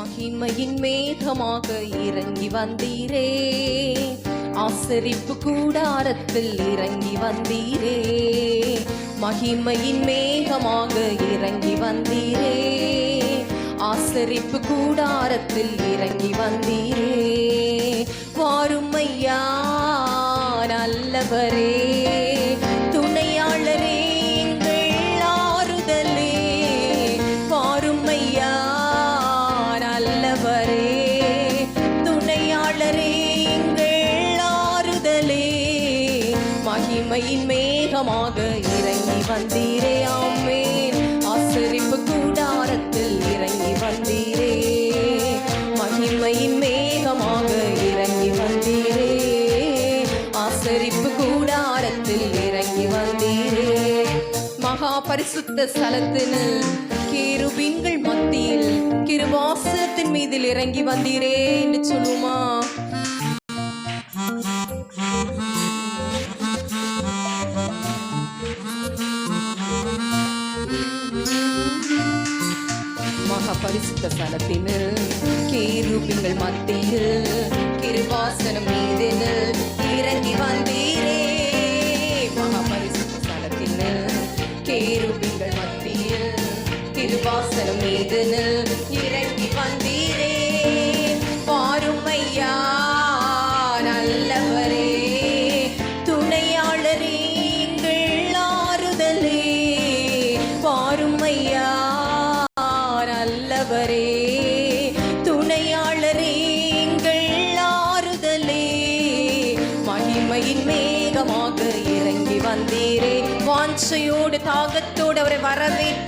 மகிமையின் மேகமாக இறங்கி வந்தீரே, ஆசரிப்பு கூடாரத்தில் இறங்கி வந்தீரே. மகிமையின் மேகமாக இறங்கி வந்தீரே, ஆசரிப்பு கூடாரத்தில் இறங்கி வந்தீரே. வாரும் ஐயா நல்லவரே, துணையாளரே, எங்கள் ஆறுதலே. வாரும் ஐயா நல்லவரே, துணையாளரே, எங்கள் ஆறுதலே. மகிமையின் மேகமாக இறங்கி வந்தீரே, ஆமென். ஆசரிப்பு கூடாரத்தில் இறங்கி வந்தீரே, மகிமையின் மேகமாக இறங்கி வந்தீரே, ஆசரிப்பு கூடாரத்தில் இறங்கி வந்தீரே. மகா பரிசுத்த ஸ்தலத்தினில் கேருபீன்கள் மத்தியில் கிருபாசனத்தின் மீதில் இறங்கி வந்தீரே என்று சொல்லுமா? பரிசுத்த ஸ்தலத்தினில் கேருபீன்கள் மத்தியில் கிருபாசனம் மீதினில் இறங்கி வந்தீரே. மகா பரிசுத்த ஸ்தலத்தினில் கேருபீன்கள் மத்தியில் கிருபாசனம் மீதினில் இறங்கி வந்தீரே. வாரும் ஐயா நல்லவரே, துணையாளரே, எங்கள் ஆறுதலே. வாரும் ஐயா நல்லவரே, துணையாளரே, எங்கள் ஆறுதலே. மகிமையின் மேகமாக இறங்கி வந்தீரே. வாஞ்சையோடு தாகத்தோடு அவரை வரவேற்று